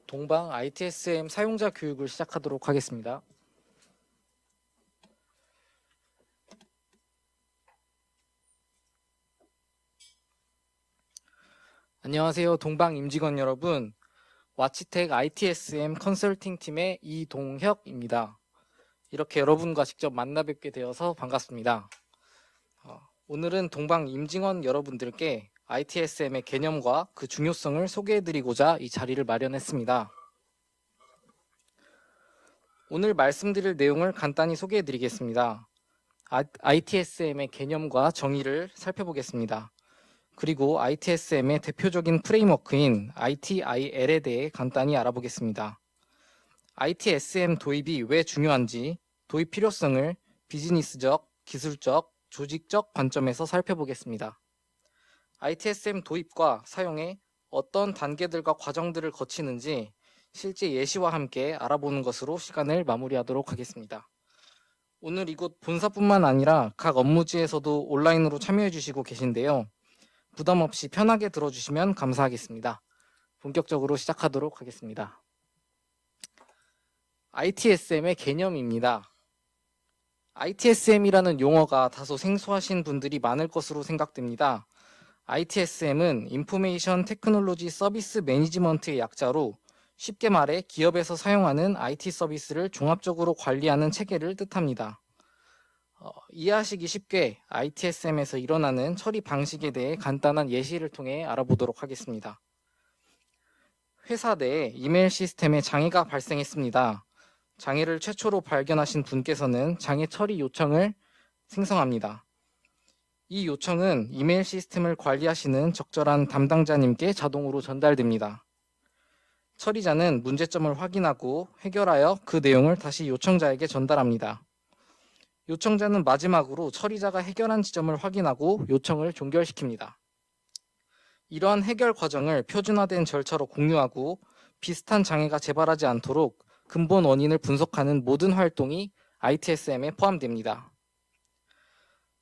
동방 ITSM 사용자 교육을 시작하도록 하겠습니다. 안녕하세요. 동방 임직원 여러분. 와치텍 ITSM 컨설팅 팀의 이동혁입니다. 이렇게 여러분과 직접 만나 뵙게 되어서 반갑습니다. 오늘은 동방 임직원 여러분들께 ITSM의 개념과 그 중요성을 소개해드리고자 이 자리를 마련했습니다. 오늘 말씀드릴 내용을 간단히 소개해드리겠습니다. ITSM의 개념과 정의를 살펴보겠습니다. 그리고 ITSM의 대표적인 프레임워크인 ITIL에 대해 간단히 알아보겠습니다. ITSM 도입이 왜 중요한지, 도입 필요성을 비즈니스적, 기술적, 조직적 관점에서 살펴보겠습니다. ITSM 도입과 사용에 어떤 단계들과 과정들을 거치는지 실제 예시와 함께 알아보는 것으로 시간을 마무리하도록 하겠습니다. 오늘 이곳 본사뿐만 아니라 각 업무지에서도 온라인으로 참여해 주시고 계신데요. 부담 없이 편하게 들어주시면 감사하겠습니다. 본격적으로 시작하도록 하겠습니다. ITSM의 개념입니다. ITSM이라는 용어가 다소 생소하신 분들이 많을 것으로 생각됩니다. ITSM은 인포메이션 테크놀로지 서비스 매니지먼트의 약자로 쉽게 말해 기업에서 사용하는 IT 서비스를 종합적으로 관리하는 체계를 뜻합니다. 이해하시기 쉽게 ITSM에서 일어나는 처리 방식에 대해 간단한 예시를 통해 알아보도록 하겠습니다. 회사 내 이메일 시스템에 장애가 발생했습니다. 장애를 최초로 발견하신 분께서는 장애 처리 요청을 생성합니다. 이 요청은 이메일 시스템을 관리하시는 적절한 담당자님께 자동으로 전달됩니다. 처리자는 문제점을 확인하고 해결하여 그 내용을 다시 요청자에게 전달합니다. 요청자는 마지막으로 처리자가 해결한 지점을 확인하고 요청을 종결시킵니다. 이러한 해결 과정을 표준화된 절차로 공유하고 비슷한 장애가 재발하지 않도록 근본 원인을 분석하는 모든 활동이 ITSM에 포함됩니다.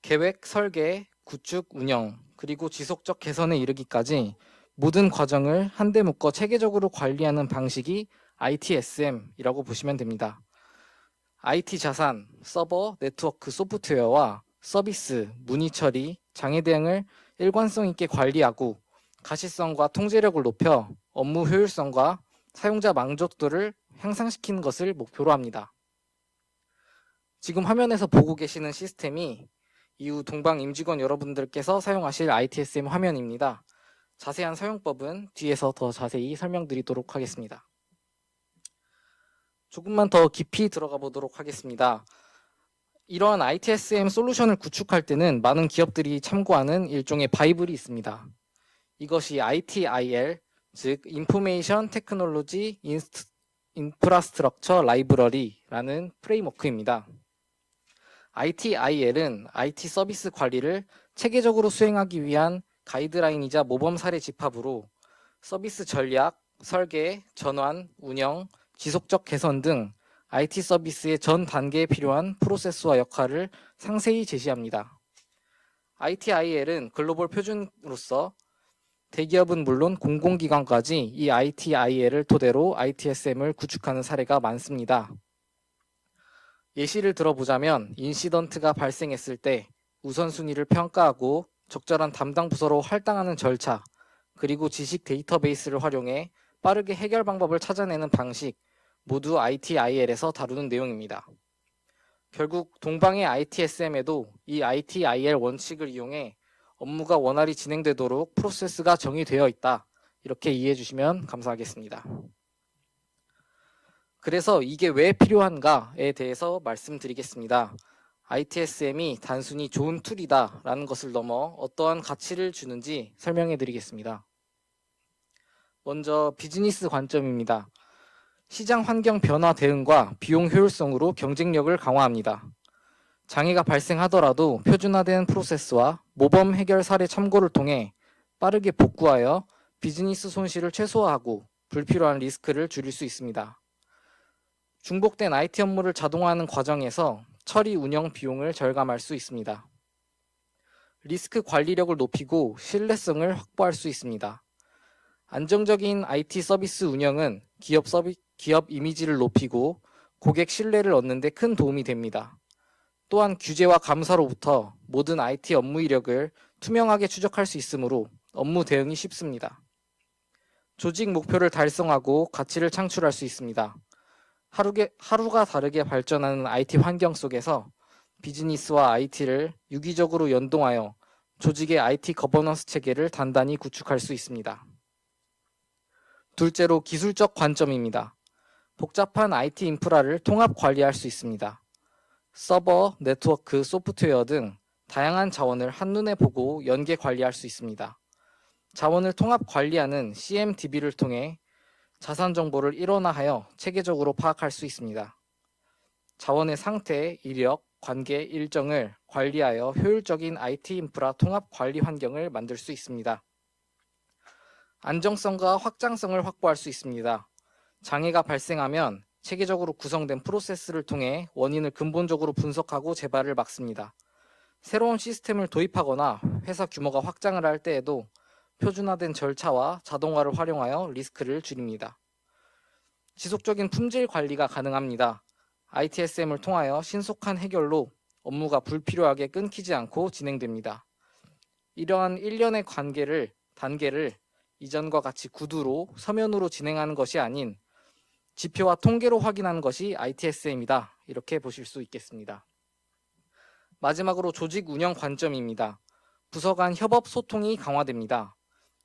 계획, 설계, 구축, 운영, 그리고 지속적 개선에 이르기까지 모든 과정을 한데 묶어 체계적으로 관리하는 방식이 ITSM이라고 보시면 됩니다. IT 자산, 서버, 네트워크, 소프트웨어와 서비스, 문의 처리, 장애 대응을 일관성 있게 관리하고 가시성과 통제력을 높여 업무 효율성과 사용자 만족도를 향상시키는 것을 목표로 합니다. 지금 화면에서 보고 계시는 시스템이 이후 동방 임직원 여러분들께서 사용하실 ITSM 화면입니다. 자세한 사용법은 뒤에서 더 자세히 설명드리도록 하겠습니다. 조금만 더 깊이 들어가 보도록 하겠습니다. 이러한 ITSM 솔루션을 구축할 때는 많은 기업들이 참고하는 일종의 바이블이 있습니다. 이것이 ITIL, 즉 Information Technology Infrastructure Library라는 프레임워크입니다. ITIL은 IT 서비스 관리를 체계적으로 수행하기 위한 가이드라인이자 모범 사례 집합으로 서비스 전략, 설계, 전환, 운영, 지속적 개선 등 IT 서비스의 전 단계에 필요한 프로세스와 역할을 상세히 제시합니다. ITIL은 글로벌 표준으로서 대기업은 물론 공공기관까지 이 ITIL을 토대로 ITSM을 구축하는 사례가 많습니다. 예시를 들어보자면 인시던트가 발생했을 때 우선순위를 평가하고 적절한 담당 부서로 할당하는 절차, 그리고 지식 데이터베이스를 활용해 빠르게 해결 방법을 찾아내는 방식, 모두 ITIL에서 다루는 내용입니다. 결국 동방의 ITSM에도 이 ITIL 원칙을 이용해 업무가 원활히 진행되도록 프로세스가 정의되어 있다. 이렇게 이해해 주시면 감사하겠습니다. 그래서 이게 왜 필요한가에 대해서 말씀드리겠습니다. ITSM이 단순히 좋은 툴이다 라는 것을 넘어 어떠한 가치를 주는지 설명해 드리겠습니다. 먼저 비즈니스 관점입니다. 시장 환경 변화 대응과 비용 효율성으로 경쟁력을 강화합니다. 장애가 발생하더라도 표준화된 프로세스와 모범 해결 사례 참고를 통해 빠르게 복구하여 비즈니스 손실을 최소화하고 불필요한 리스크를 줄일 수 있습니다. 중복된 IT 업무를 자동화하는 과정에서 처리 운영 비용을 절감할 수 있습니다. 리스크 관리력을 높이고 신뢰성을 확보할 수 있습니다. 안정적인 IT 서비스 운영은 기업 이미지를 높이고 고객 신뢰를 얻는 데 큰 도움이 됩니다. 또한 규제와 감사로부터 모든 IT 업무 이력을 투명하게 추적할 수 있으므로 업무 대응이 쉽습니다. 조직 목표를 달성하고 가치를 창출할 수 있습니다. 하루가 다르게 발전하는 IT 환경 속에서 비즈니스와 IT를 유기적으로 연동하여 조직의 IT 거버넌스 체계를 단단히 구축할 수 있습니다. 둘째로 기술적 관점입니다. 복잡한 IT 인프라를 통합 관리할 수 있습니다. 서버, 네트워크, 소프트웨어 등 다양한 자원을 한눈에 보고 연계 관리할 수 있습니다. 자원을 통합 관리하는 CMDB를 통해 자산 정보를 일원화하여 체계적으로 파악할 수 있습니다. 자원의 상태, 이력, 관계, 일정을 관리하여 효율적인 IT 인프라 통합 관리 환경을 만들 수 있습니다. 안정성과 확장성을 확보할 수 있습니다. 장애가 발생하면 체계적으로 구성된 프로세스를 통해 원인을 근본적으로 분석하고 재발을 막습니다. 새로운 시스템을 도입하거나 회사 규모가 확장을 할 때에도 표준화된 절차와 자동화를 활용하여 리스크를 줄입니다. 지속적인 품질 관리가 가능합니다. ITSM을 통하여 신속한 해결로 업무가 불필요하게 끊기지 않고 진행됩니다. 이러한 일련의 단계를 이전과 같이 구두로 서면으로 진행하는 것이 아닌 지표와 통계로 확인하는 것이 ITSM이다. 이렇게 보실 수 있겠습니다. 마지막으로 조직 운영 관점입니다. 부서 간 협업 소통이 강화됩니다.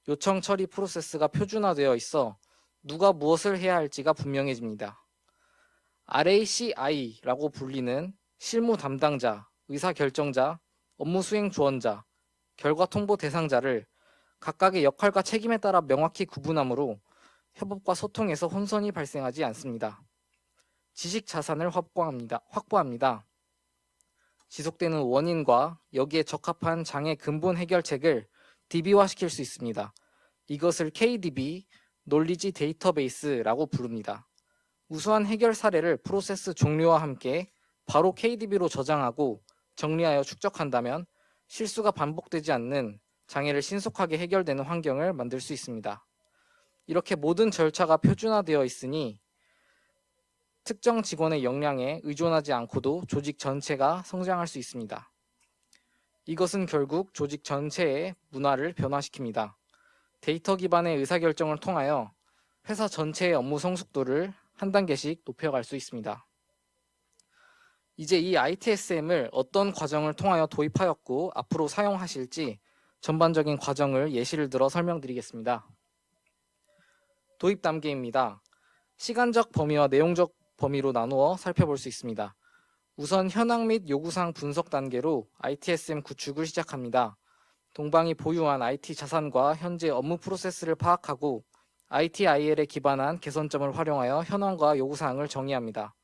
요청 처리 프로세스가 표준화되어 있어 누가 무엇을 해야 할지가 분명해집니다. RACI라고 불리는 실무 담당자, 의사결정자, 업무 수행 조언자, 결과 통보 대상자를 각각의 역할과 책임에 따라 명확히 구분하므로 협업과 소통에서 혼선이 발생하지 않습니다. 지식 자산을 확보합니다. 지속되는 원인과 여기에 적합한 장애 근본 해결책을 DB화시킬 수 있습니다. 이것을 KDB, 놀리지 데이터베이스라고 부릅니다. 우수한 해결 사례를 프로세스 종료와 함께 바로 KDB로 저장하고 정리하여 축적한다면 실수가 반복되지 않는 장애를 신속하게 해결되는 환경을 만들 수 있습니다. 이렇게 모든 절차가 표준화되어 있으니 특정 직원의 역량에 의존하지 않고도 조직 전체가 성장할 수 있습니다. 이것은 결국 조직 전체의 문화를 변화시킵니다. 데이터 기반의 의사결정을 통하여 회사 전체의 업무 성숙도를 한 단계씩 높여갈 수 있습니다. 이제 이 ITSM을 어떤 과정을 통하여 도입하였고 앞으로 사용하실지 전반적인 과정을 예시를 들어 설명드리겠습니다. 도입 단계입니다. 시간적 범위와 내용적 범위로 나누어 살펴볼 수 있습니다. 우선 현황 및 요구사항 분석 단계로 ITSM 구축을 시작합니다. 동방이 보유한 IT 자산과 현재 업무 프로세스를 파악하고 ITIL에 기반한 개선점을 활용하여 현황과 요구사항을 정의합니다.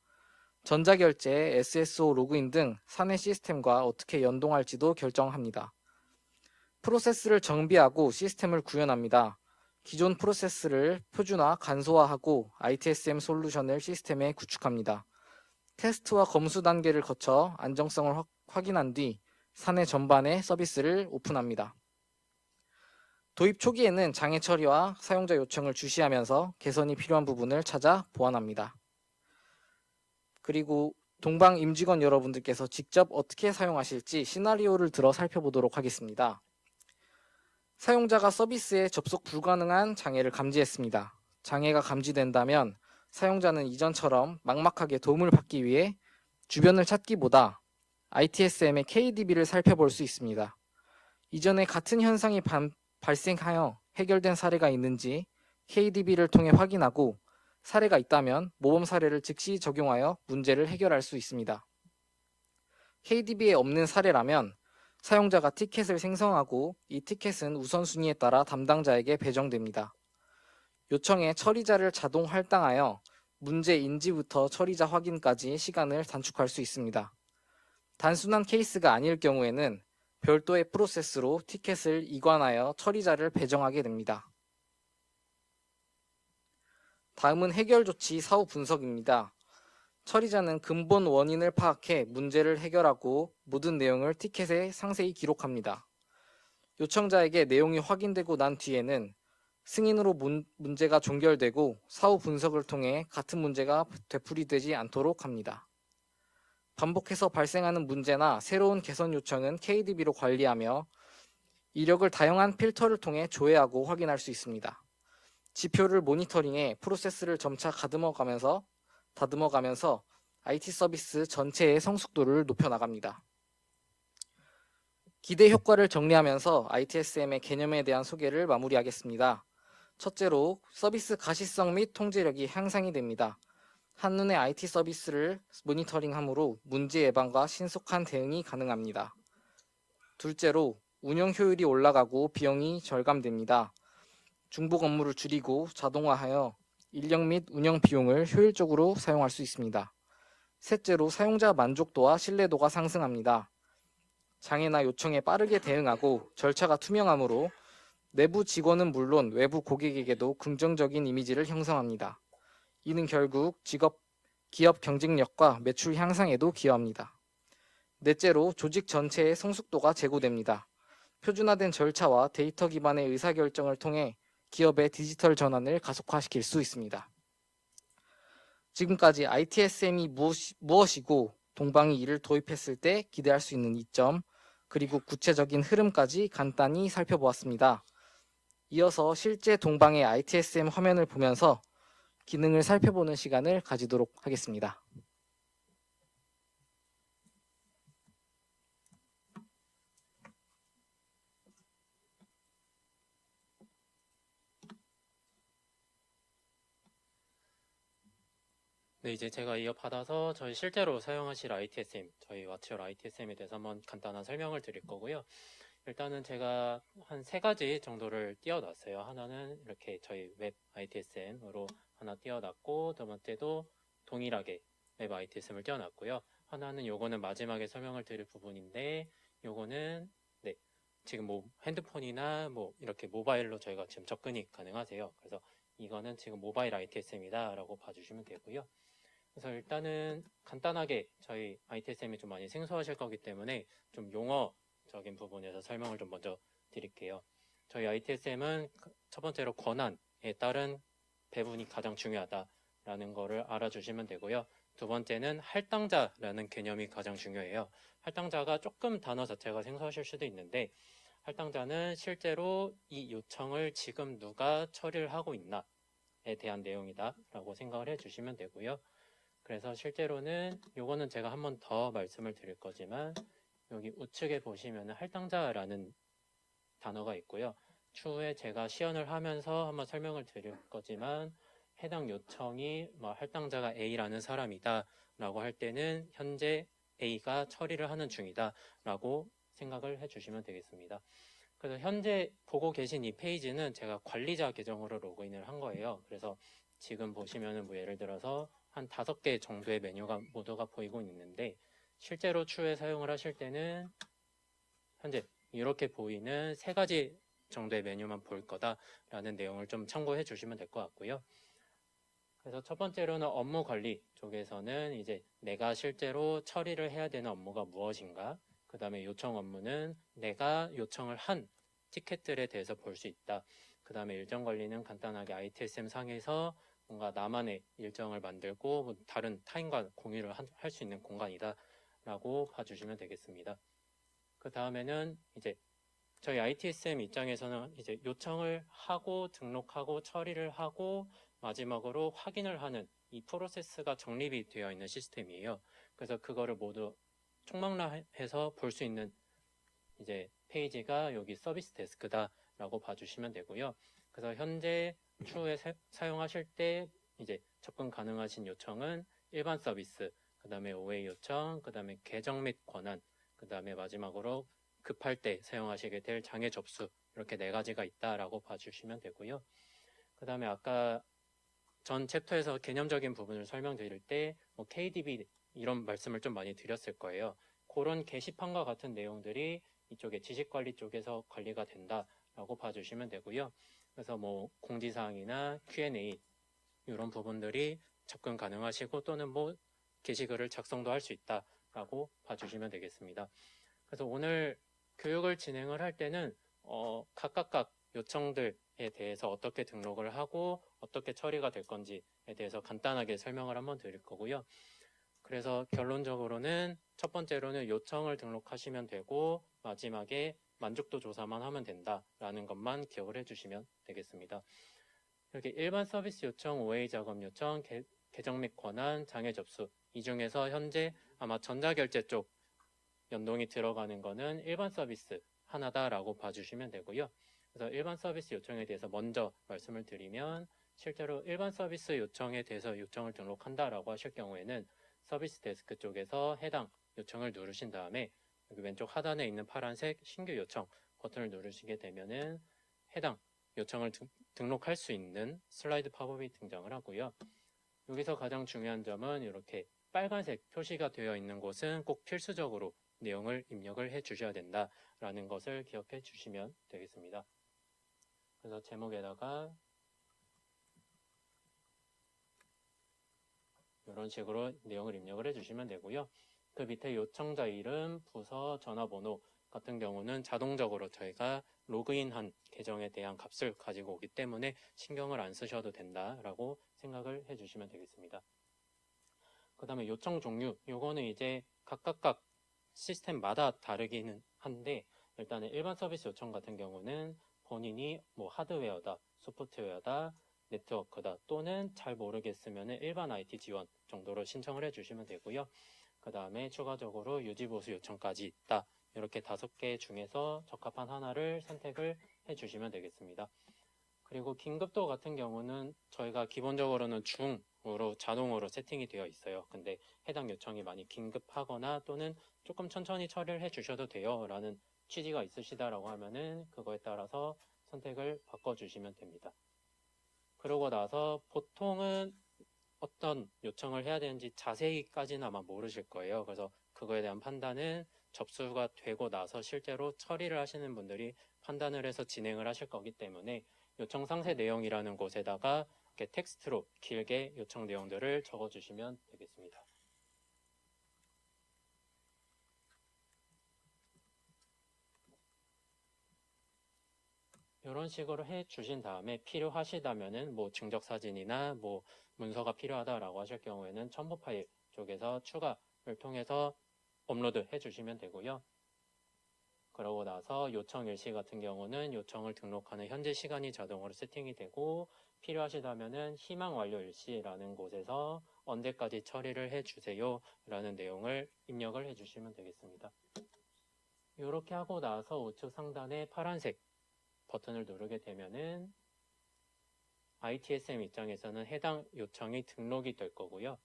전자결제, SSO 로그인 등 사내 시스템과 어떻게 연동할지도 결정합니다. 프로세스를 정비하고 시스템을 구현합니다. 기존 프로세스를 표준화, 간소화하고 ITSM 솔루션을 시스템에 구축합니다. 테스트와 검수 단계를 거쳐 안정성을 확인한 뒤 사내 전반에 서비스를 오픈합니다. 도입 초기에는 장애 처리와 사용자 요청을 주시하면서 개선이 필요한 부분을 찾아 보완합니다. 그리고 동방 임직원 여러분들께서 직접 어떻게 사용하실지 시나리오를 들어 살펴보도록 하겠습니다. 사용자가 서비스에 접속 불가능한 장애를 감지했습니다. 장애가 감지된다면 사용자는 이전처럼 막막하게 도움을 받기 위해 주변을 찾기보다 ITSM의 KDB를 살펴볼 수 있습니다. 이전에 같은 현상이 발생하여 해결된 사례가 있는지 KDB를 통해 확인하고 사례가 있다면 모범 사례를 즉시 적용하여 문제를 해결할 수 있습니다. KDB에 없는 사례라면 사용자가 티켓을 생성하고 이 티켓은 우선순위에 따라 담당자에게 배정됩니다. 요청에 처리자를 자동 할당하여 문제 인지부터 처리자 확인까지 시간을 단축할 수 있습니다. 단순한 케이스가 아닐 경우에는 별도의 프로세스로 티켓을 이관하여 처리자를 배정하게 됩니다. 다음은 해결 조치 사후 분석입니다. 처리자는 근본 원인을 파악해 문제를 해결하고 모든 내용을 티켓에 상세히 기록합니다. 요청자에게 내용이 확인되고 난 뒤에는 승인으로 문제가 종결되고 사후 분석을 통해 같은 문제가 되풀이되지 않도록 합니다. 반복해서 발생하는 문제나 새로운 개선 요청은 KDB로 관리하며 이력을 다양한 필터를 통해 조회하고 확인할 수 있습니다. 지표를 모니터링해 프로세스를 점차 다듬어가면서 IT 서비스 전체의 성숙도를 높여나갑니다. 기대 효과를 정리하면서 ITSM의 개념에 대한 소개를 마무리하겠습니다. 첫째로 서비스 가시성 및 통제력이 향상이 됩니다. 한눈에 IT 서비스를 모니터링하므로 문제 예방과 신속한 대응이 가능합니다. 둘째로 운영 효율이 올라가고 비용이 절감됩니다. 중복 업무를 줄이고 자동화하여 인력 및 운영 비용을 효율적으로 사용할 수 있습니다. 셋째로 사용자 만족도와 신뢰도가 상승합니다. 장애나 요청에 빠르게 대응하고 절차가 투명하므로 내부 직원은 물론 외부 고객에게도 긍정적인 이미지를 형성합니다. 이는 결국 기업 경쟁력과 매출 향상에도 기여합니다. 넷째로 조직 전체의 성숙도가 제고됩니다. 표준화된 절차와 데이터 기반의 의사결정을 통해 기업의 디지털 전환을 가속화시킬 수 있습니다. 지금까지 ITSM이 무엇이고 동방이 이를 도입했을 때 기대할 수 있는 이점, 그리고 구체적인 흐름까지 간단히 살펴보았습니다. 이어서 실제 동방의 ITSM 화면을 보면서 기능을 살펴보는 시간을 가지도록 하겠습니다. 네, 이제 제가 이어받아서 저희 실제로 사용하실 ITSM, 저희 와치얼 ITSM에 대해서 한번 간단한 설명을 드릴 거고요. 일단은 제가 한 3가지 정도를 띄워놨어요. 하나는 이렇게 저희 웹 ITSM으로 하나 띄워놨고, 두 번째도 동일하게 웹 ITSM을 띄워놨고요. 하나는 요거는 마지막에 설명을 드릴 부분인데, 요거는 네, 지금 뭐 핸드폰이나 뭐 이렇게 모바일로 저희가 지금 접근이 가능하세요. 그래서 이거는 지금 모바일 ITSM이다 라고 봐주시면 되고요. 그래서 일단은 간단하게 저희 ITSM이 좀 많이 생소하실 거기 때문에 좀 용어적인 부분에서 설명을 좀 먼저 드릴게요. 저희 ITSM은 첫 번째로 권한에 따른 배분이 가장 중요하다라는 거를 알아주시면 되고요. 두 번째는 할당자라는 개념이 가장 중요해요. 할당자가 조금 단어 자체가 생소하실 수도 있는데, 할당자는 실제로 이 요청을 지금 누가 처리를 하고 있나에 대한 내용이다라고 생각을 해주시면 되고요. 그래서 실제로는 요거는 제가 한 번 더 말씀을 드릴 거지만, 여기 우측에 보시면 할당자라는 단어가 있고요. 추후에 제가 시연을 하면서 한번 설명을 드릴 거지만, 해당 요청이 뭐 할당자가 A라는 사람이다 라고 할 때는 현재 A가 처리를 하는 중이다 라고 생각을 해주시면 되겠습니다. 그래서 현재 보고 계신 이 페이지는 제가 관리자 계정으로 로그인을 한 거예요. 그래서 지금 보시면은 뭐 예를 들어서 한 5개 정도의 메뉴가 모두가 보이고 있는데, 실제로 추후에 사용을 하실 때는 현재 이렇게 보이는 3가지 정도의 메뉴만 볼 거다라는 내용을 좀 참고해 주시면 될 것 같고요. 그래서 첫 번째로는 업무 관리 쪽에서는 이제 내가 실제로 처리를 해야 되는 업무가 무엇인가, 그 다음에 요청 업무는 내가 요청을 한 티켓들에 대해서 볼 수 있다. 그 다음에 일정 관리는 간단하게 ITSM 상에서 뭔가 나만의 일정을 만들고 뭐 다른 타인과 공유를 할 수 있는 공간이다 라고 봐주시면 되겠습니다. 그 다음에는 이제 저희 ITSM 입장에서는 이제 요청을 하고 등록하고 처리를 하고 마지막으로 확인을 하는 이 프로세스가 정립이 되어 있는 시스템이에요. 그래서 그거를 모두 총망라해서 볼 수 있는 이제 페이지가 여기 서비스 데스크다라고 봐주시면 되고요. 그래서 현재 추후에 사용하실 때 이제 접근 가능하신 요청은 일반 서비스, 그 다음에 OA 요청, 그 다음에 계정 및 권한, 그 다음에 마지막으로 급할 때 사용하시게 될 장애 접수, 이렇게 4가지가 있다라고 봐주시면 되고요. 그 다음에 아까 전 챕터에서 개념적인 부분을 설명드릴 때 뭐 KDB 이런 말씀을 좀 많이 드렸을 거예요. 그런 게시판과 같은 내용들이 이쪽에 지식관리 쪽에서 관리가 된다라고 봐주시면 되고요. 그래서 뭐 공지사항이나 Q&A 이런 부분들이 접근 가능하시고 또는 뭐 게시글을 작성도 할 수 있다라고 봐주시면 되겠습니다. 그래서 오늘 교육을 진행을 할 때는 각각 요청들에 대해서 어떻게 등록을 하고 어떻게 처리가 될 건지에 대해서 간단하게 설명을 한번 드릴 거고요. 그래서 결론적으로는 첫 번째로는 요청을 등록하시면 되고 마지막에 만족도 조사만 하면 된다라는 것만 기억을 해주시면 되겠습니다. 이렇게 일반 서비스 요청, OA 작업 요청, 계정 및 권한, 장애 접수 이 중에서 현재 아마 전자결제 쪽 연동이 들어가는 거는 일반 서비스 하나다라고 봐주시면 되고요. 그래서 일반 서비스 요청에 대해서 먼저 말씀을 드리면 실제로 일반 서비스 요청에 대해서 요청을 등록한다라고 하실 경우에는 서비스 데스크 쪽에서 해당 요청을 누르신 다음에 여기 왼쪽 하단에 있는 파란색 신규 요청 버튼을 누르시게 되면은 해당 요청을 등록할 수 있는 슬라이드 팝업이 등장을 하고요. 여기서 가장 중요한 점은 이렇게 빨간색 표시가 되어 있는 곳은 꼭 필수적으로 내용을 입력을 해 주셔야 된다라는 것을 기억해 주시면 되겠습니다. 그래서 제목에다가 이런 식으로 내용을 입력을 해주시면 되고요. 그 밑에 요청자 이름, 부서, 전화번호 같은 경우는 자동적으로 저희가 로그인한 계정에 대한 값을 가지고 오기 때문에 신경을 안 쓰셔도 된다라고 생각을 해주시면 되겠습니다. 그 다음에 요청 종류, 요거는 이제 각각 시스템마다 다르기는 한데 일단은 일반 서비스 요청 같은 경우는 본인이 뭐 하드웨어다, 소프트웨어다, 네트워크다 또는 잘 모르겠으면 일반 IT 지원 정도로 신청을 해주시면 되고요. 그 다음에 추가적으로 유지보수 요청까지 있다. 이렇게 5개 중에서 적합한 하나를 선택을 해주시면 되겠습니다. 그리고 긴급도 같은 경우는 저희가 기본적으로는 중으로 자동으로 세팅이 되어 있어요. 근데 해당 요청이 많이 긴급하거나 또는 조금 천천히 처리를 해주셔도 돼요 라는 취지가 있으시다라고 하면은 그거에 따라서 선택을 바꿔주시면 됩니다. 그러고 나서 보통은 어떤 요청을 해야 되는지 자세히까지는 아마 모르실 거예요. 그래서 그거에 대한 판단은 접수가 되고 나서 실제로 처리를 하시는 분들이 판단을 해서 진행을 하실 거기 때문에 요청 상세 내용이라는 곳에다가 이렇게 텍스트로 길게 요청 내용들을 적어주시면 되겠습니다. 이런 식으로 해 주신 다음에 필요하시다면은 뭐 증적 사진이나 뭐 문서가 필요하다라고 하실 경우에는 첨부 파일 쪽에서 추가를 통해서 업로드 해 주시면 되고요. 그러고 나서 요청 일시 같은 경우는 요청을 등록하는 현재 시간이 자동으로 세팅이 되고 필요하시다면은 희망 완료 일시라는 곳에서 언제까지 처리를 해 주세요 라는 내용을 입력을 해 주시면 되겠습니다. 이렇게 하고 나서 우측 상단에 파란색 버튼을 누르게 되면은 ITSM 입장에서는 해당 요청이 등록이 될 거고요.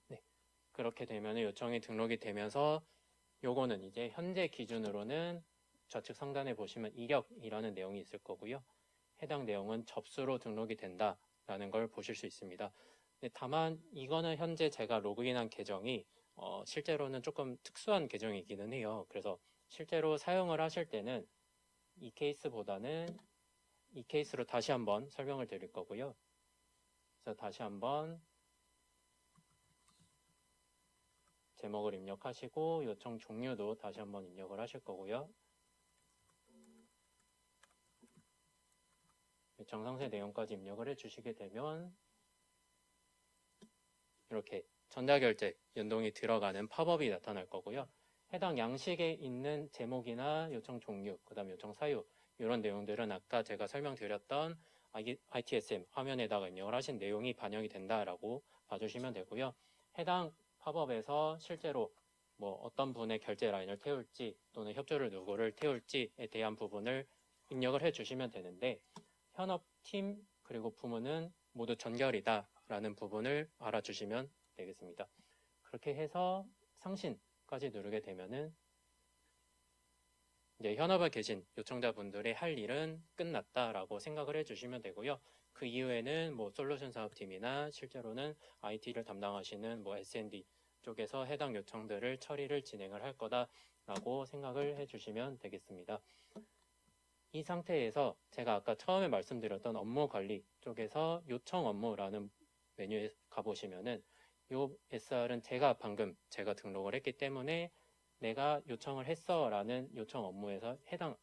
네, 그렇게 되면 요청이 등록이 되면서 요거는 이제 현재 기준으로는 좌측 상단에 보시면 이력이라는 내용이 있을 거고요. 해당 내용은 접수로 등록이 된다라는 걸 보실 수 있습니다. 다만 이거는 현재 제가 로그인한 계정이 실제로는 조금 특수한 계정이기는 해요. 그래서 실제로 사용을 하실 때는 이 케이스보다는 이 케이스로 다시 한번 설명을 드릴 거고요. 그래서 다시 한번 제목을 입력하시고 요청 종류도 다시 한번 입력을 하실 거고요. 요청 상세 내용까지 입력을 해주시게 되면 이렇게 전자결제 연동이 들어가는 팝업이 나타날 거고요. 해당 양식에 있는 제목이나 요청 종류, 그 다음 요청 사유 이런 내용들은 아까 제가 설명드렸던 ITSM 화면에다가 입력을 하신 내용이 반영이 된다라고 봐주시면 되고요. 해당 팝업에서 실제로 뭐 어떤 분의 결제 라인을 태울지 또는 협조를 누구를 태울지에 대한 부분을 입력을 해주시면 되는데 현업팀 그리고 부문은 모두 전결이다 라는 부분을 알아주시면 되겠습니다. 그렇게 해서 상신까지 누르게 되면은 이제 현업에 계신 요청자분들의 할 일은 끝났다라고 생각을 해주시면 되고요. 그 이후에는 뭐 솔루션 사업팀이나 실제로는 IT를 담당하시는 뭐 S&D 쪽에서 해당 요청들을 처리를 진행을 할 거다라고 생각을 해주시면 되겠습니다. 이 상태에서 제가 아까 처음에 말씀드렸던 업무 관리 쪽에서 요청 업무라는 메뉴에 가보시면은 요 SR은 제가 등록을 했기 때문에 내가 요청을 했어 라는 요청 업무에서 해당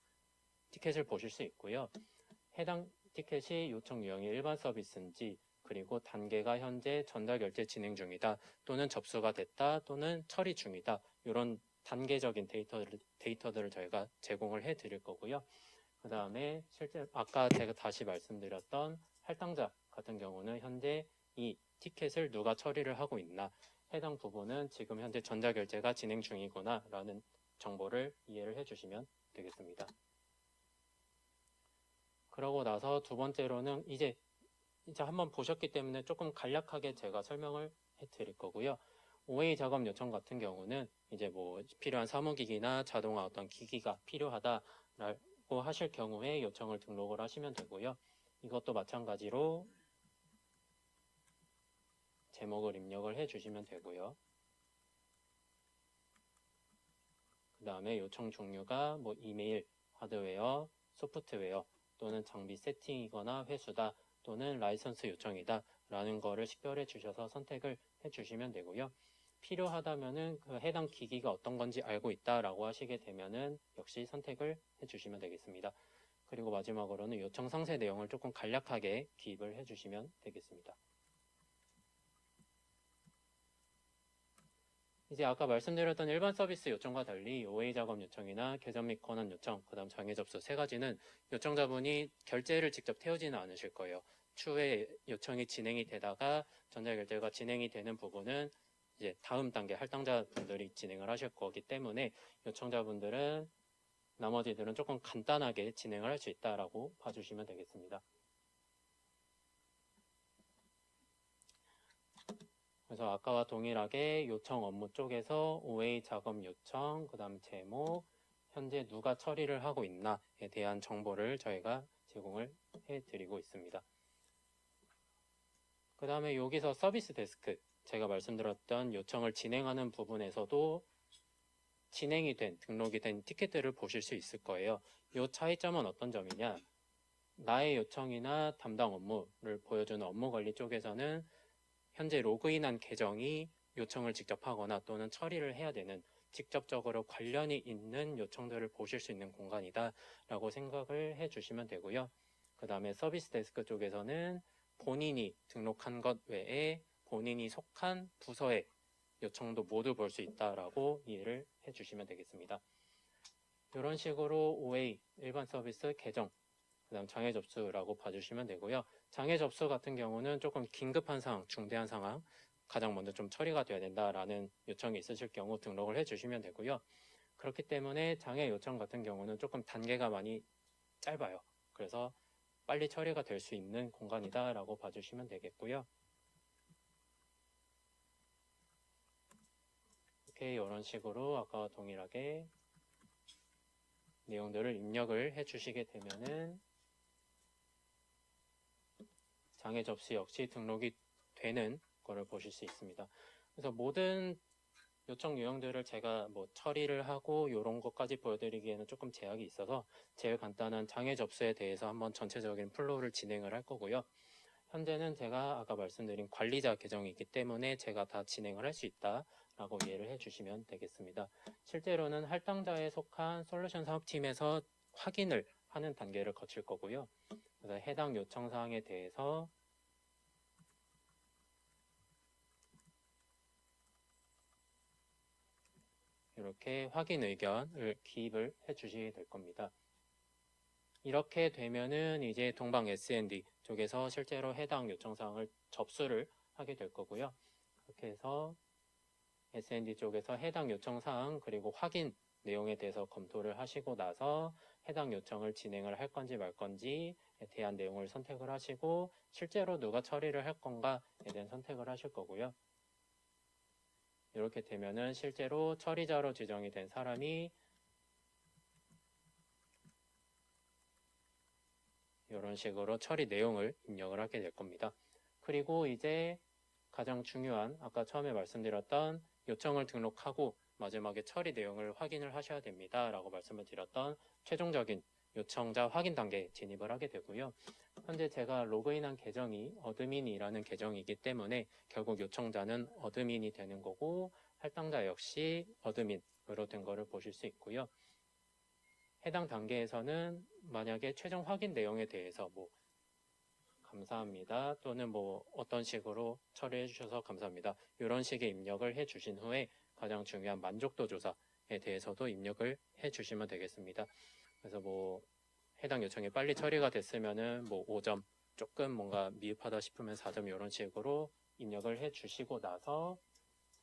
티켓을 보실 수 있고요. 해당 티켓이 요청 유형이 일반 서비스인지, 그리고 단계가 현재 전달 결제 진행 중이다, 또는 접수가 됐다, 또는 처리 중이다, 이런 단계적인 데이터들을 저희가 제공을 해 드릴 거고요. 그 다음에 실제 아까 제가 다시 말씀드렸던 할당자 같은 경우는 현재 이 티켓을 누가 처리를 하고 있나, 해당 부분은 지금 현재 전자결제가 진행 중이구나 라는 정보를 이해를 해주시면 되겠습니다. 그러고 나서 두 번째로는 이제 한번 보셨기 때문에 조금 간략하게 제가 설명을 해드릴 거고요. OA 작업 요청 같은 경우는 이제 뭐 필요한 사무기기나 자동화 어떤 기기가 필요하다라고 하실 경우에 요청을 등록을 하시면 되고요. 이것도 마찬가지로 제목을 입력을 해주시면 되고요. 그 다음에 요청 종류가 뭐 이메일, 하드웨어, 소프트웨어, 또는 장비 세팅이거나 회수다, 또는 라이선스 요청이다 라는 거를 식별해 주셔서 선택을 해 주시면 되고요. 필요하다면은 그 해당 기기가 어떤 건지 알고 있다라고 하시게 되면은 역시 선택을 해 주시면 되겠습니다. 그리고 마지막으로는 요청 상세 내용을 조금 간략하게 기입을 해 주시면 되겠습니다. 이제 아까 말씀드렸던 일반 서비스 요청과 달리 OA 작업 요청이나 개점 및 권한 요청, 그 다음 장애 접수 세 가지는 요청자분이 결제를 직접 태우지는 않으실 거예요. 추후에 요청이 진행이 되다가 전자결제가 진행이 되는 부분은 이제 다음 단계 할당자분들이 진행을 하실 거기 때문에 요청자분들은 나머지들은 조금 간단하게 진행을 할 수 있다라고 봐주시면 되겠습니다. 그래서 아까와 동일하게 요청 업무 쪽에서 OA 작업 요청, 그 다음 제목, 현재 누가 처리를 하고 있나에 대한 정보를 저희가 제공을 해드리고 있습니다. 그 다음에 여기서 서비스 데스크, 제가 말씀드렸던 요청을 진행하는 부분에서도 진행이 된, 등록이 된 티켓들을 보실 수 있을 거예요. 이 차이점은 어떤 점이냐? 나의 요청이나 담당 업무를 보여주는 업무 관리 쪽에서는 현재 로그인한 계정이 요청을 직접 하거나 또는 처리를 해야 되는 직접적으로 관련이 있는 요청들을 보실 수 있는 공간이다 라고 생각을 해 주시면 되고요. 그 다음에 서비스 데스크 쪽에서는 본인이 등록한 것 외에 본인이 속한 부서의 요청도 모두 볼 수 있다라고 이해를 해 주시면 되겠습니다. 이런 식으로 OA, 일반 서비스 계정, 그 다음 장애 접수라고 봐주시면 되고요. 장애 접수 같은 경우는 조금 긴급한 상황, 중대한 상황, 가장 먼저 좀 처리가 돼야 된다라는 요청이 있으실 경우 등록을 해주시면 되고요. 그렇기 때문에 장애 요청 같은 경우는 조금 단계가 많이 짧아요. 그래서 빨리 처리가 될 수 있는 공간이다라고 봐주시면 되겠고요. 이렇게 이런 식으로 아까와 동일하게 내용들을 입력을 해주시게 되면은 장애 접수 역시 등록이 되는 거를 보실 수 있습니다. 그래서 모든 요청 유형들을 제가 뭐 처리를 하고 이런 것까지 보여드리기에는 조금 제약이 있어서 제일 간단한 장애 접수에 대해서 한번 전체적인 플로우를 진행을 할 거고요. 현재는 제가 아까 말씀드린 관리자 계정이기 때문에 제가 다 진행을 할 수 있다라고 이해를 해주시면 되겠습니다. 실제로는 할당자에 속한 솔루션 사업팀에서 확인을 하는 단계를 거칠 거고요. 그래서 해당 요청 사항에 대해서 이렇게 확인 의견을 기입을 해 주시게 될 겁니다. 이렇게 되면은 이제 동방 S&D 쪽에서 실제로 해당 요청 사항을 접수를 하게 될 거고요. 그렇게 해서 S&D 쪽에서 해당 요청 사항 그리고 확인 내용에 대해서 검토를 하시고 나서 해당 요청을 진행을 할 건지 말 건지에 대한 내용을 선택을 하시고 실제로 누가 처리를 할 건가에 대한 선택을 하실 거고요. 이렇게 되면은 실제로 처리자로 지정이 된 사람이 이런 식으로 처리 내용을 입력을 하게 될 겁니다. 그리고 이제 가장 중요한 아까 처음에 말씀드렸던 요청을 등록하고 마지막에 처리 내용을 확인을 하셔야 됩니다 라고 말씀을 드렸던 최종적인 요청자 확인 단계에 진입을 하게 되고요. 현재 제가 로그인한 계정이 어드민이라는 계정이기 때문에 결국 요청자는 어드민이 되는 거고 할당자 역시 어드민으로 된 거를 보실 수 있고요. 해당 단계에서는 만약에 최종 확인 내용에 대해서 뭐 감사합니다 또는 뭐 어떤 식으로 처리해 주셔서 감사합니다 이런 식의 입력을 해 주신 후에 가장 중요한 만족도 조사에 대해서도 입력을 해 주시면 되겠습니다. 그래서 뭐 해당 요청이 빨리 처리가 됐으면은 뭐 5점, 조금 뭔가 미흡하다 싶으면 4점 이런 식으로 입력을 해 주시고 나서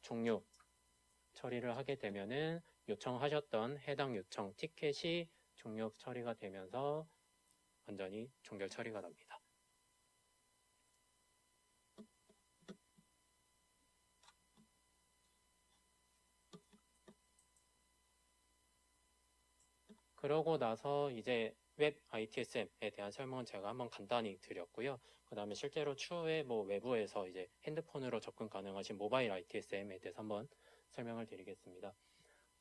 종료 처리를 하게 되면은 요청하셨던 해당 요청 티켓이 종료 처리가 되면서 완전히 종결 처리가 납니다. 그러고 나서 이제 웹 ITSM에 대한 설명은 제가 한번 간단히 드렸고요. 그 다음에 실제로 추후에 뭐 외부에서 이제 핸드폰으로 접근 가능하신 모바일 ITSM에 대해서 한번 설명을 드리겠습니다.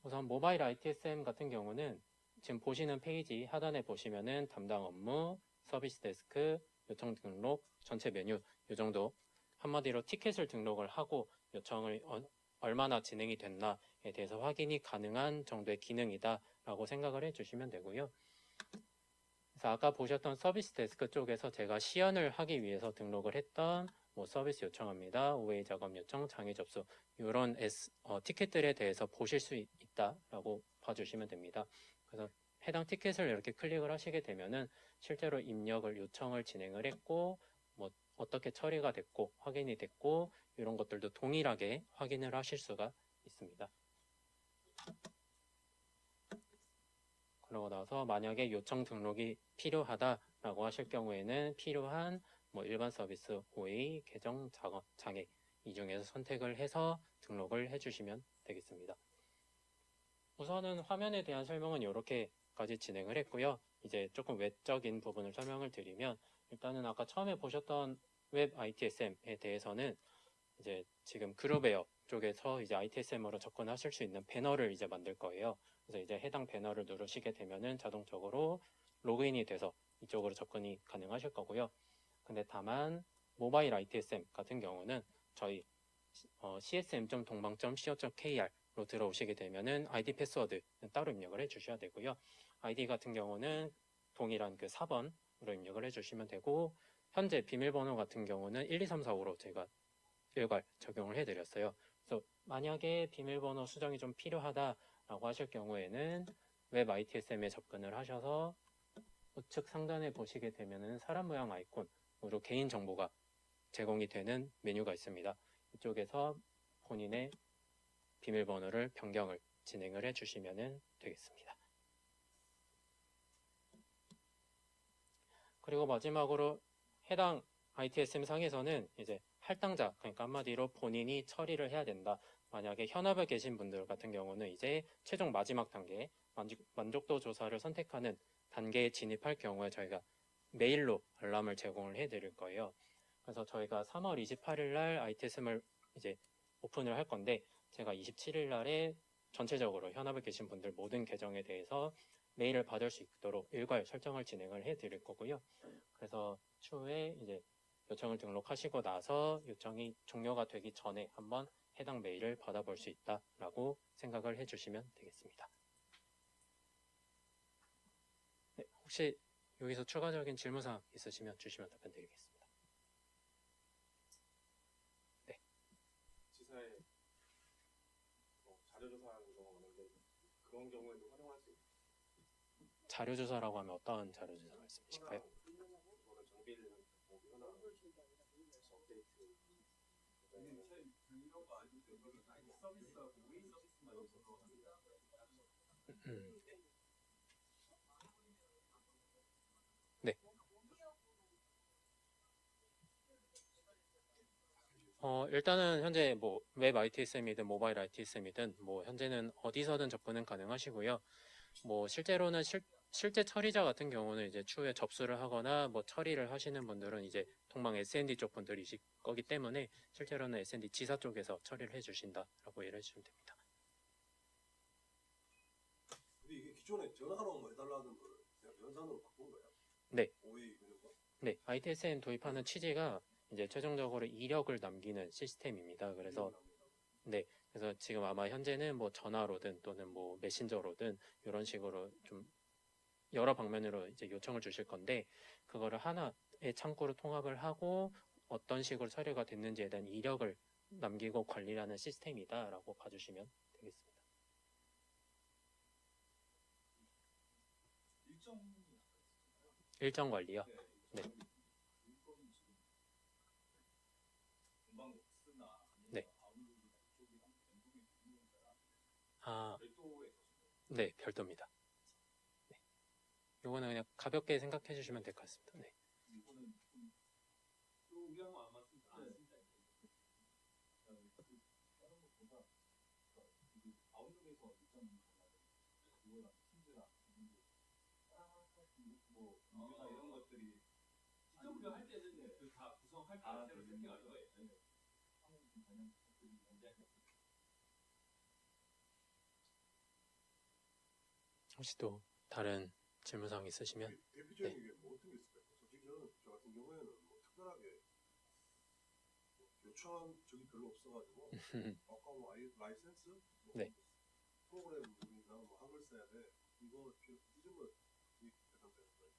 우선 모바일 ITSM 같은 경우는 지금 보시는 페이지 하단에 보시면은 담당 업무, 서비스 데스크, 요청 등록, 전체 메뉴 이 정도 한마디로 티켓을 등록을 하고 요청을 얼마나 진행이 됐나에 대해서 확인이 가능한 정도의 기능이다 라고 생각을 해주시면 되고요. 그래서 아까 보셨던 서비스 데스크 쪽에서 제가 시연을 하기 위해서 등록을 했던 뭐 서비스 요청합니다, OA 작업 요청, 장애 접수 이런 티켓들에 대해서 보실 수 있다라고 봐주시면 됩니다. 그래서 해당 티켓을 이렇게 클릭을 하시게 되면은 실제로 입력을 요청을 진행을 했고 뭐 어떻게 처리가 됐고 확인이 됐고 이런 것들도 동일하게 확인을 하실 수가 있습니다. 그러고 나서 만약에 요청 등록이 필요하다라고 하실 경우에는 필요한 뭐 일반 서비스, OA, 계정, 작업, 장애 이 중에서 선택을 해서 등록을 해주시면 되겠습니다. 우선은 화면에 대한 설명은 이렇게까지 진행을 했고요. 이제 조금 외적인 부분을 설명을 드리면 일단은 아까 처음에 보셨던 웹 ITSM에 대해서는 이제 지금 그룹웨어 쪽에서 이제 ITSM으로 접근하실 수 있는 배너를 이제 만들 거예요. 그래서 이제 해당 배너를 누르시게 되면은 자동적으로 로그인이 돼서 이쪽으로 접근이 가능하실 거고요. 근데 다만 모바일 ITSM 같은 경우는 저희 csm.동방.co.kr로 들어오시게 되면은 아이디 패스워드는 따로 입력을 해 주셔야 되고요. 아이디 같은 경우는 동일한 그 4번으로 입력을 해 주시면 되고 현재 비밀번호 같은 경우는 1, 2, 3, 4, 5로 제가 일괄 적용을 해드렸어요. 그래서 만약에 비밀번호 수정이 좀 필요하다라고 하실 경우에는 웹 ITSM에 접근을 하셔서 우측 상단에 보시게 되면은 사람 모양 아이콘으로 개인 정보가 제공이 되는 메뉴가 있습니다. 이쪽에서 본인의 비밀번호를 변경을 진행을 해주시면 되겠습니다. 그리고 마지막으로 해당 ITSM 상에서는 이제 할당자, 그러니까 한마디로 본인이 처리를 해야 된다. 만약에 현업에 계신 분들 같은 경우는 이제 최종 마지막 단계 만족도 조사를 선택하는 단계에 진입할 경우에 저희가 메일로 알람을 제공을 해드릴 거예요. 그래서 저희가 3월 28일 날 ITSM을 이제 오픈을 할 건데 제가 27일 날에 전체적으로 현업에 계신 분들 모든 계정에 대해서 메일을 받을 수 있도록 일괄 설정을 진행을 해드릴 거고요. 그래서 추후에 이제 요청을 등록하시고 나서 요청이 종료가 되기 전에 한번 해당 메일을 받아볼 수 있다라고 생각을 해주시면 되겠습니다. 네, 혹시 여기서 추가적인 질문사항 있으시면 주시면 답변드리겠습니다. 네. 지사에 자료조사하는 경우가 많은데 그런 경우에도 활용할 수 있나요? 자료조사라고 하면 어떤 자료조사 말씀이실까요? 정비를 보거나 업데이트 네. 일단은 현재 뭐 웹 ITSM이든 모바일 ITSM이든 뭐 현재는 어디서든 접근은 가능하시고요. 뭐 실제로는 실제 처리자 같은 경우는 이제 추후에 접수를 하거나 뭐 처리를 하시는 분들은 이제 동방 S&D 쪽 분들이실 거기 때문에 실제로는 S&D 지사 쪽에서 처리를 해주신다라고 이해를 해주시면 됩니다. 근데 이게 기존에 전화로 뭐 해달라는 걸 전산으로 바꾼 거야? 네. OA 운영과? 네, ITSM 도입하는 취지가 이제 최종적으로 이력을 남기는 시스템입니다. 그래서 네, 그래서 지금 아마 현재는 뭐 전화로든 또는 뭐 메신저로든 이런 식으로 좀 여러 방면으로 이제 요청을 주실 건데 그거를 하나의 창구로 통합을 하고 어떤 식으로 처리가 됐는지에 대한 이력을 남기고 관리하는 시스템이다라고 봐주시면 되겠습니다. 일정 관리요? 네. 네. 아, 네, 별도입니다. 네. 요거는 그냥 가볍게 생각해 주시면 될 것 같습니다. 네. 이런 것들이 직접 운영할 때는 다 구성할 때 새로 세팅할 거예요. 혹시 또 다른 질문사항 있으시면 대표적인 게 뭐 어떤 게 있을까요? 솔직히 저는 저 같은 경우에는 뭐 특별하게 뭐 요청한 적이 별로 없어가지고 아까 뭐 라이센스, 뭐 네. 프로그램 우리가 뭐 한글 써야 돼 이거 이름을 대상되는 거예요.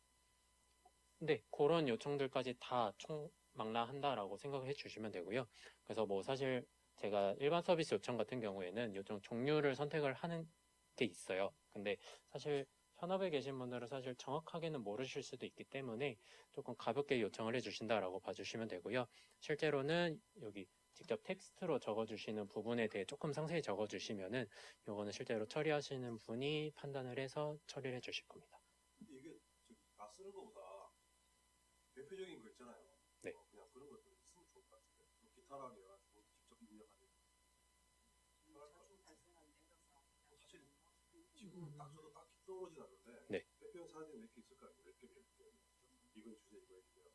네, 그런 요청들까지 다 총망라한다라고 생각을 해주시면 되고요. 그래서 뭐 사실 제가 일반 서비스 요청 같은 경우에는 요청 종류를 선택을 하는 게 있어요. 근데 사실 현업에 계신 분들은 사실 정확하게는 모르실 수도 있기 때문에 조금 가볍게 요청을 해주신다라고 봐주시면 되고요. 실제로는 여기 직접 텍스트로 적어주시는 부분에 대해 조금 상세히 적어주시면은 요거는 실제로 처리하시는 분이 판단을 해서 처리를 해주실 겁니다. 근데 이게 다 쓰는 것보다 대표적인 거 있잖아요. 네. 그냥 그런 것들 있으면 좋을 것 같은데 뭐 기타랑 해가지고 직접 입력하는 사실 지금 딱 저도 딱히 떠오르진 않는데 네. 대표형 사진 몇 개 있을 거 아니에요. 몇 개. 이거 주세요 이거 해주세요.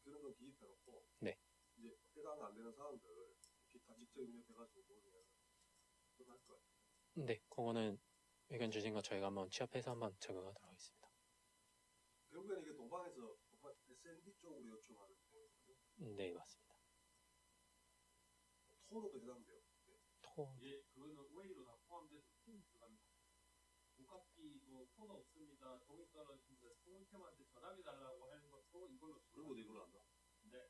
그런 건 기입해놓고 네. 이제 해당 안 되는 사람들 기타 직접 입력해가지고 그냥 그거 할 거예요. 네, 그거는 의견 주신 거 저희가 한번 취합해서 한번 적용하도록 하겠습니다. 결국에는 이게 동방 SND 쪽으로 요청하는 거거든요. 네, 맞습니다. 톤으로 해당돼요. 예, 그거는 OA로 다 포함돼서 들어갑니다. 국학기도 폰 없습니다. 종이 떨어집니다. 총무팀한테 전화해달라고 하는 것도 이걸로 그런 것도 이걸로 한다. 네.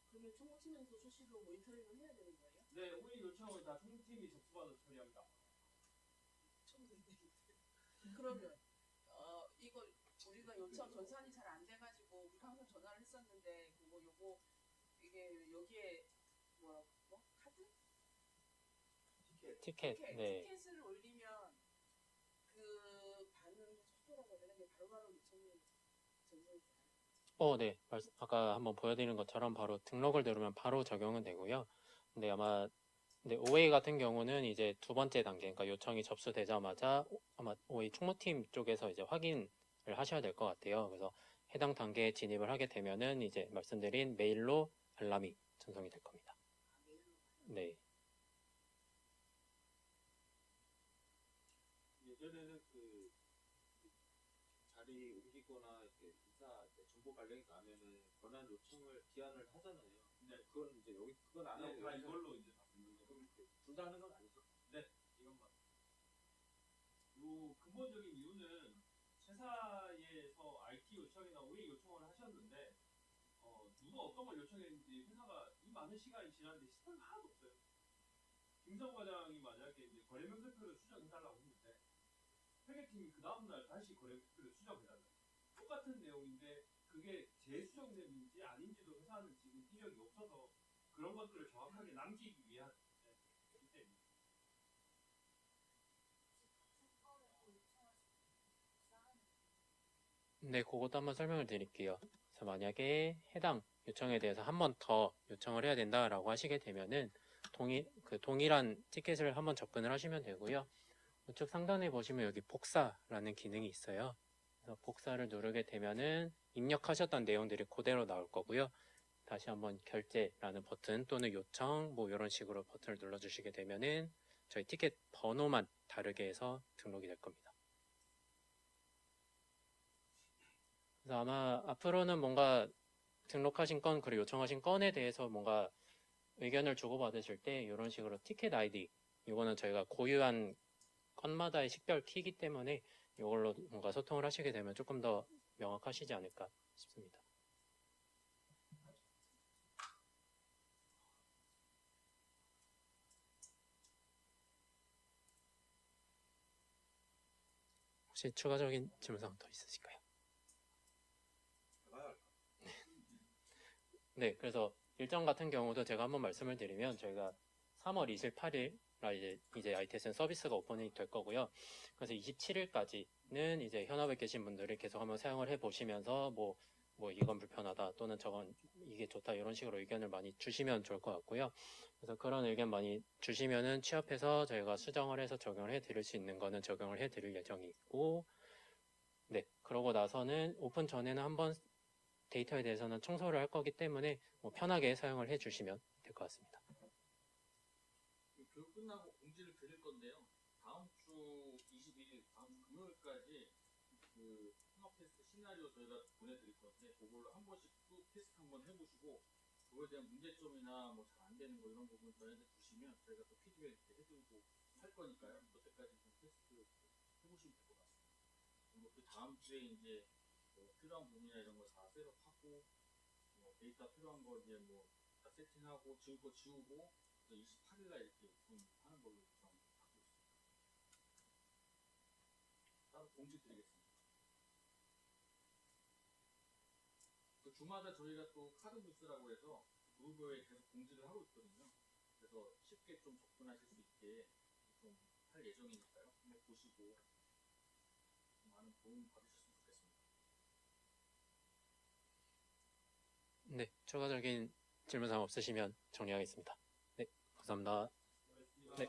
그러면 총무팀에서 수시로 모니터링을 해야 되는 거예요? 네, OA 요청을 다 총무팀이 접수받아 처리합니다. 그러면 이거 우리가 요청 전산이 잘 안 돼가지고 우리가 항상 전화를 했었는데 그거 요거 이게 여기에 뭐 카드? 티켓, 네. 티켓을 올리면 그 반응 속도라고 해야 되나? 바로바로 요청이 전송이 돼요. 네. 아까 한번 보여드린 것처럼 바로 등록을 누르면 바로 적용은 되고요. 근데 아마 OA 같은 경우는 이제 두 번째 단계, 그러니까 요청이 접수되자마자 아마 OA 총무팀 쪽에서 이제 확인을 하셔야 될 것 같아요. 그래서 해당 단계에 진입을 하게 되면은 이제 말씀드린 메일로 알람이 전송이 될 겁니다. 네. 예전에는 그 자리 옮기거나 이렇게 이사 정보 발령이 나면은 권한 요청을 기한을 하잖아요. 네. 그건 이제 여기 그건 안 하고 다 이걸로 이제 다 붙는 거. 둘 다 하는 건 아니죠? 네, 이것만. 요 근본적인 이유는 회사에서 IT 요청이나 OA 요청을 하셨는데 누가 어떤 걸 요청했는지 회사가 이 많은 시간이 지났는데 시스템이 하나도 없어요. 김성 과장이 만약에 이제 거래 명세표를 수정해달라고 했는데 회계팀이 그 다음날 다시 거래 명세표를 수정해달라고. 똑같은 내용인데 그게 재수정됐는지 아닌지도 회사는 지금 이력이 없어서 그런 것들을 정확하게 남기기 위한 시스템입니다. 네, 그것도 한번 설명을 드릴게요. 그래서 만약에 해당 요청에 대해서 한 번 더 요청을 해야 된다라고 하시게 되면은 동일한 티켓을 한번 접근을 하시면 되고요. 우측 상단에 보시면 여기 복사라는 기능이 있어요. 그래서 복사를 누르게 되면은 입력하셨던 내용들이 그대로 나올 거고요. 다시 한번 결제라는 버튼 또는 요청 뭐 이런 식으로 버튼을 눌러주시게 되면은 저희 티켓 번호만 다르게 해서 등록이 될 겁니다. 그래서 아마 앞으로는 뭔가 등록하신 건 그리고 요청하신 건에 대해서 뭔가 의견을 주고받으실 때 이런 식으로 티켓 아이디 이거는 저희가 고유한 건마다의 식별 키이기 때문에 이걸로 뭔가 소통을 하시게 되면 조금 더 명확하시지 않을까 싶습니다. 혹시 추가적인 질문사항 더 있으실까요? 나가야 할까? 네, 그래서 일정 같은 경우도 제가 한번 말씀을 드리면 저희가 3월 28일 이제 ITSN 서비스가 오픈이 될 거고요. 그래서 27일까지는 이제 현업에 계신 분들이 계속 한번 사용을 해 보시면서 뭐 이건 불편하다 또는 저건 이게 좋다 이런 식으로 의견을 많이 주시면 좋을 것 같고요. 그래서 그런 의견 많이 주시면은 취합해서 저희가 수정을 해서 적용을 해 드릴 수 있는 거는 적용을 해 드릴 예정이고, 네, 그러고 나서는 오픈 전에는 한번 데이터에 대해서는 청소를 할 거기 때문에 뭐 편하게 사용을 해 주시면 될 것 같습니다. 교육 끝나고 공지를 드릴 건데요. 다음 주 21일, 다음 금요일까지 그 통합 테스트 시나리오 저희가 보내드릴 건데 그걸로 한 번씩 또 테스트 한번 해보시고 그거에 대한 문제점이나 뭐 잘 안 되는 거 이런 부분 저희한테 주시면 저희가 또 피드백 이렇게 해드리고 할 거니까요. 그때까지 좀 테스트 해보시면 될 것 같습니다. 그리고 그 다음 주에 이제 뭐 필요한 부분이나 이런 거 다 셋업하고 뭐 데이터 필요한 거 이제 뭐 다 세팅하고 지울 거 지우고 28일날 이렇게 오픈하는 걸로 예정하고 있습니다. 따로 공지 드리겠습니다. 그 주마다 저희가 또 카드 뉴스라고 해서 그룹에 계속 공지를 하고 있거든요. 그래서 쉽게 좀 접근하실 수 있게 좀 할 예정이니까요. 한번 보시고 많은 도움 받으셨으면 좋겠습니다. 네, 추가적인 질문사항 없으시면 정리하겠습니다. 네, 감사합니다. 네.